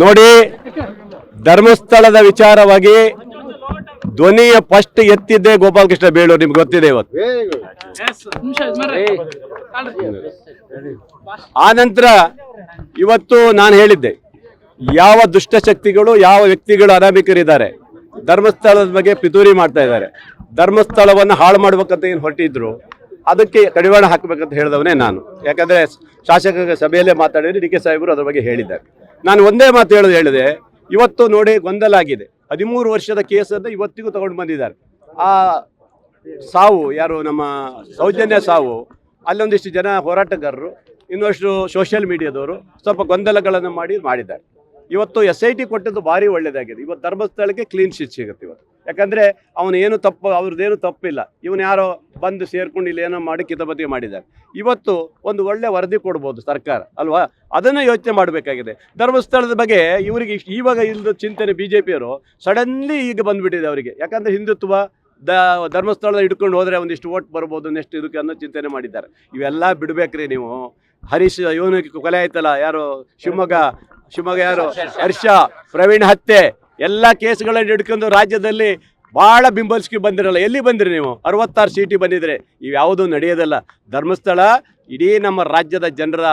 ನೋಡಿ, ಧರ್ಮಸ್ಥಳದ ವಿಚಾರವಾಗಿ ಧ್ವನಿಯ ಫಸ್ಟ್ ಎತ್ತಿದ್ದೆ ಗೋಪಾಲಕೃಷ್ಣ ಬೇಳೂರು, ನಿಮ್ಗೆ ಗೊತ್ತಿದೆ. ಇವತ್ತು ಆ ನಂತರ ಇವತ್ತು ನಾನು ಹೇಳಿದ್ದೆ, ಯಾವ ದುಷ್ಟಶಕ್ತಿಗಳು ಯಾವ ವ್ಯಕ್ತಿಗಳು ಅನಾಮಿಕರಿದ್ದಾರೆ, ಧರ್ಮಸ್ಥಳದ ಬಗ್ಗೆ ಪಿತೂರಿ ಮಾಡ್ತಾ ಇದ್ದಾರೆ, ಧರ್ಮಸ್ಥಳವನ್ನು ಹಾಳು ಮಾಡ್ಬೇಕಂತ ಏನು ಹೊರಟಿದ್ರು ಅದಕ್ಕೆ ಕಡಿವಾಣ ಹಾಕಬೇಕಂತ ಹೇಳಿದವನೇ ನಾನು. ಯಾಕಂದರೆ ಶಾಸಕ ಸಭೆಯಲ್ಲೇ ಮಾತಾಡಿದ್ರೆ ಡಿ ಕೆ ಸಾಹೇಬರು ಅದ್ರ ಬಗ್ಗೆ ಹೇಳಿದ್ದಾರೆ. ನಾನು ಒಂದೇ ಮಾತು ಹೇಳಿದೆ, ಇವತ್ತು ನೋಡಿ ಗೊಂದಲ ಆಗಿದೆ. 13 ವರ್ಷದ ಕೇಸನ್ನು ಇವತ್ತಿಗೂ ತಗೊಂಡು ಬಂದಿದ್ದಾರೆ. ಆ ಸಾವು ಯಾರು ನಮ್ಮ ಸೌಜನ್ಯ ಸಾವು, ಅಲ್ಲೊಂದಿಷ್ಟು ಜನ ಹೋರಾಟಗಾರರು, ಇನ್ನಷ್ಟು ಸೋಷಿಯಲ್ ಮೀಡಿಯಾದವರು ಸ್ವಲ್ಪ ಗೊಂದಲಗಳನ್ನು ಮಾಡಿದ್ದಾರೆ. ಇವತ್ತು SIT ಕೊಟ್ಟದ್ದು ಭಾರಿ ಒಳ್ಳೆಯದಾಗಿದೆ. ಇವತ್ತು ಧರ್ಮಸ್ಥಳಕ್ಕೆ ಕ್ಲೀನ್ ಶೀಟ್ ಸಿಗುತ್ತೆ ಇವತ್ತು. ಯಾಕಂದರೆ ಅವನೇನು ತಪ್ಪು, ಅವ್ರದ್ದೇನು ತಪ್ಪಿಲ್ಲ, ಇವನು ಯಾರೋ ಬಂದು ಸೇರ್ಕೊಂಡು ಇಲ್ಲಿ ಏನೋ ಮಾಡಿ ಕಿತಪತಿ ಮಾಡಿದ್ದಾರೆ. ಇವತ್ತು ಒಂದು ಒಳ್ಳೆ ವರದಿ ಕೊಡ್ಬೋದು ಸರ್ಕಾರ ಅಲ್ವಾ, ಅದನ್ನು ಯೋಚನೆ ಮಾಡಬೇಕಾಗಿದೆ. ಧರ್ಮಸ್ಥಳದ ಬಗ್ಗೆ ಇವರಿಗೆ ಇವಾಗ ಇಲ್ಲದ ಚಿಂತನೆ BJPಯವರು ಸಡನ್ಲಿ ಈಗ ಬಂದುಬಿಟ್ಟಿದೆ ಅವರಿಗೆ. ಯಾಕಂದರೆ ಹಿಂದುತ್ವ ಧರ್ಮಸ್ಥಳದ ಹಿಡ್ಕೊಂಡು ಹೋದರೆ ಒಂದಿಷ್ಟು ಓಟ್ ಬರ್ಬೋದು ನೆಕ್ಸ್ಟ್ ಇದಕ್ಕೆ ಅನ್ನೋ ಚಿಂತನೆ ಮಾಡಿದ್ದಾರೆ. ಇವೆಲ್ಲ ಬಿಡಬೇಕ್ರಿ ನೀವು. ಹರೀಶ್ ಇವನಿಗೆ ಕೊಲೆ ಆಯ್ತಲ್ಲ, ಯಾರು ಶಿವಮೊಗ್ಗ ಯಾರು ಹರ್ಷ ಪ್ರವೀಣ್ ಹತ್ಯೆ ಎಲ್ಲ ಕೇಸ್ಗಳನ್ನು ಹಿಡ್ಕೊಂಡು ರಾಜ್ಯದಲ್ಲಿ ಭಾಳ ಬಿಂಬಲಿಸ್ಕಿ ಬಂದಿರಲ್ಲ. ಎಲ್ಲಿ ಬಂದಿರಿ ನೀವು? 66 ಸೀಟಿ ಬಂದಿದ್ರೆ ಇವ್ಯಾವುದೂ ನಡೆಯೋದಲ್ಲ. ಧರ್ಮಸ್ಥಳ ಇಡೀ ನಮ್ಮ ರಾಜ್ಯದ ಜನರ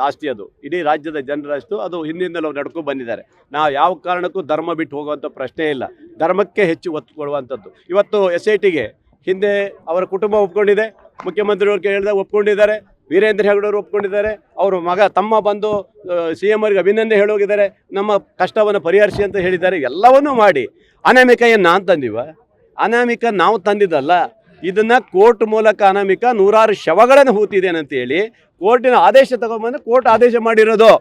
ಆಸ್ತಿ, ಅದು ಇಡೀ ರಾಜ್ಯದ ಜನರ ಆಸ್ತಿ. ಅದು ಹಿಂದಿಂದಲೂ ನಡ್ಕೊಂಡು ಬಂದಿದ್ದಾರೆ. ನಾವು ಯಾವ ಕಾರಣಕ್ಕೂ ಧರ್ಮ ಬಿಟ್ಟು ಹೋಗುವಂಥ ಪ್ರಶ್ನೆ ಇಲ್ಲ, ಧರ್ಮಕ್ಕೆ ಹೆಚ್ಚು ಒತ್ತು ಕೊಡುವಂಥದ್ದು. ಇವತ್ತು SITಗೆ ಹಿಂದೆ ಅವರ ಕುಟುಂಬ ಒಪ್ಕೊಂಡಿದೆ, ಮುಖ್ಯಮಂತ್ರಿಯವ್ರಿಗೆ ಹೇಳಿದಾಗ ಒಪ್ಕೊಂಡಿದ್ದಾರೆ, ವೀರೇಂದ್ರ ಹೆಗಡೆಯವರು ಒಪ್ಕೊಂಡಿದ್ದಾರೆ, ಅವರು ತಮ್ಮ ಬಂದು CM ಅವರಿಗೆ ಅಭಿನಂದನೆ ಹೇಳೋಗಿದ್ದಾರೆ, ನಮ್ಮ ಕಷ್ಟವನ್ನು ಪರಿಹರಿಸಿ ಅಂತ ಹೇಳಿದ್ದಾರೆ. ಎಲ್ಲವನ್ನೂ ಮಾಡಿ ಅನಾಮಿಕ ಏನು ನಾನು ತಂದಿವ? ಅನಾಮಿಕ ನಾವು ತಂದಿದ್ದಲ್ಲ, ಇದನ್ನು ಕೋರ್ಟ್ ಮೂಲಕ ಅನಾಮಿಕ 106 ಶವಗಳನ್ನು ಹೂತಿದ್ದೇನೆ ಅಂತೇಳಿ ಕೋರ್ಟಿನ ಆದೇಶ ತಗೊಂಡ್ಬಂದು ಕೋರ್ಟ್ ಆದೇಶ ಮಾಡಿರೋದು.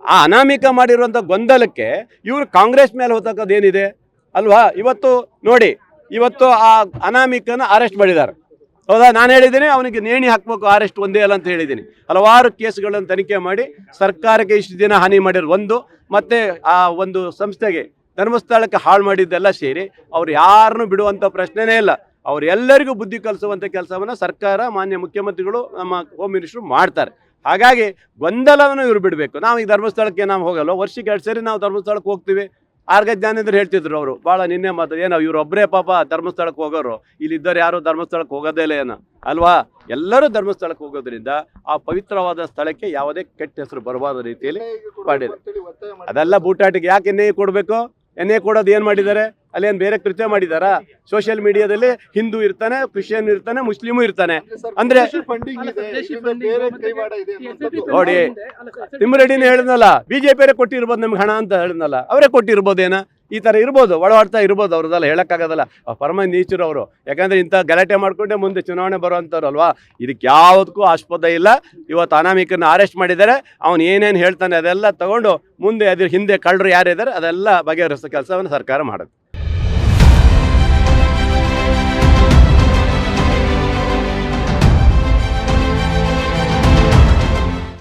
ಆ ಅನಾಮಿಕ ಮಾಡಿರುವಂಥ ಗೊಂದಲಕ್ಕೆ ಇವರು ಕಾಂಗ್ರೆಸ್ ಮೇಲೆ ಹೋತಕ್ಕದೇನಿದೆ ಅಲ್ವಾ? ಇವತ್ತು ನೋಡಿ, ಇವತ್ತು ಆ ಅನಾಮಿಕನ ಅರೆಸ್ಟ್ ಮಾಡಿದ್ದಾರೆ, ಹೌದಾ? ನಾನು ಹೇಳಿದ್ದೀನಿ ಅವನಿಗೆ ನೇಣಿ ಹಾಕಬೇಕು, ಅರೆಸ್ಟ್ ಒಂದೇ ಅಲ್ಲ ಅಂತ ಹೇಳಿದ್ದೀನಿ. ಹಲವಾರು ಕೇಸ್ಗಳನ್ನು ತನಿಖೆ ಮಾಡಿ ಸರ್ಕಾರಕ್ಕೆ ಇಷ್ಟು ದಿನ ಹಾನಿ ಮಾಡಿರೋ ಒಂದು, ಮತ್ತು ಆ ಒಂದು ಸಂಸ್ಥೆಗೆ ಧರ್ಮಸ್ಥಳಕ್ಕೆ ಹಾಳು ಮಾಡಿದ್ದೆಲ್ಲ ಸೇರಿ ಅವ್ರು ಯಾರನ್ನೂ ಬಿಡುವಂಥ ಪ್ರಶ್ನೆನೇ ಇಲ್ಲ. ಅವ್ರು ಎಲ್ಲರಿಗೂ ಬುದ್ಧಿ ಕಲಿಸುವಂಥ ಕೆಲಸವನ್ನು ಸರ್ಕಾರ, ಮಾನ್ಯ ಮುಖ್ಯಮಂತ್ರಿಗಳು, ನಮ್ಮ ಹೋಮ್ ಮಿನಿಸ್ಟ್ರು ಮಾಡ್ತಾರೆ. ಹಾಗಾಗಿ ಗೊಂದಲವನ್ನು ಇವರು ಬಿಡಬೇಕು. ನಾವು ಈ ಧರ್ಮಸ್ಥಳಕ್ಕೆ ನಾವು ಹೋಗಲ್ಲ, ವರ್ಷಕ್ಕೆ 2 ಸರಿ ನಾವು ಧರ್ಮಸ್ಥಳಕ್ಕೆ ಹೋಗ್ತೀವಿ. ಆರ್ಗ ಜ್ಞಾನೇಂದ್ರ ಹೇಳ್ತಿದ್ರು ಅವರು ಭಾಳ ನಿನ್ನೆ ಮಾತು, ಏನೋ ಇವರು ಒಬ್ಬರೇ ಪಾಪ ಧರ್ಮಸ್ಥಳಕ್ಕೆ ಹೋಗೋರು, ಇಲ್ಲಿದ್ದವ್ರು ಯಾರು ಧರ್ಮಸ್ಥಳಕ್ಕೆ ಹೋಗೋದೇ ಇಲ್ಲ ಏನೋ ಅಲ್ವಾ? ಎಲ್ಲರೂ ಧರ್ಮಸ್ಥಳಕ್ಕೆ ಹೋಗೋದ್ರಿಂದ ಆ ಪವಿತ್ರವಾದ ಸ್ಥಳಕ್ಕೆ ಯಾವುದೇ ಕೆಟ್ಟ ಹೆಸರು ಬರಬಾರ್ದು ರೀತಿಯಲ್ಲಿ ಮಾಡಿದೆ. ಅದೆಲ್ಲ ಬೂಟಾಟಿಗೆ ಯಾಕೆ ಎನ್ಐ ಕೊಡಬೇಕು? ಎನ್ಐ ಕೊಡೋದು ಏನು ಮಾಡಿದ್ದಾರೆ? ಅಲ್ಲೇನು ಬೇರೆ ಕೃತ್ಯ ಮಾಡಿದಾರಾ? ಸೋಷಿಯಲ್ ಮೀಡಿಯಾದಲ್ಲಿ ಹಿಂದೂ ಇರ್ತಾನೆ, ಕ್ರಿಶ್ಚಿಯನ್ ಇರ್ತಾನೆ, ಮುಸ್ಲಿಮು ಇರ್ತಾನೆ. ಅಂದರೆ ನೋಡಿ, ತಿಮ್ಮರೆಡ್ಡಿನೇ ಹೇಳಿದ್ನಲ್ಲ, BJPಯವರೇ ಕೊಟ್ಟಿರ್ಬೋದು ನಮ್ಗೆ ಹಣ ಅಂತ ಹೇಳಿದ್ನಲ್ಲ, ಅವರೇ ಕೊಟ್ಟಿರ್ಬೋದೇನ? ಈ ಥರ ಇರ್ಬೋದು, ಒಳವಾಡ್ತಾ ಇರ್ಬೋದು, ಅವ್ರದ್ದೆಲ್ಲ ಹೇಳೋಕ್ಕಾಗೋದಲ್ಲ. ಪರಮ ನೀಚರು ಅವರು. ಯಾಕಂದರೆ ಇಂಥ ಗಲಾಟೆ ಮಾಡಿಕೊಂಡೇ ಮುಂದೆ ಚುನಾವಣೆ ಬರುವಂಥವ್ರು ಅಲ್ವಾ? ಇದಕ್ಕೆ ಯಾವುದಕ್ಕೂ ಆಸ್ಪದ ಇಲ್ಲ. ಇವತ್ತು ಅನಾಮಿಕನ ಅರೆಸ್ಟ್ ಮಾಡಿದ್ದಾರೆ, ಅವನು ಏನೇನು ಹೇಳ್ತಾನೆ ಅದೆಲ್ಲ ತಗೊಂಡು ಮುಂದೆ ಅದ್ರ ಹಿಂದೆ ಕಳ್ಳರು ಯಾರಿದ್ದಾರೆ ಅದೆಲ್ಲ ಬಗೆಹರಿಸೋ ಕೆಲಸವನ್ನು ಸರ್ಕಾರ ಮಾಡುತ್ತೆ.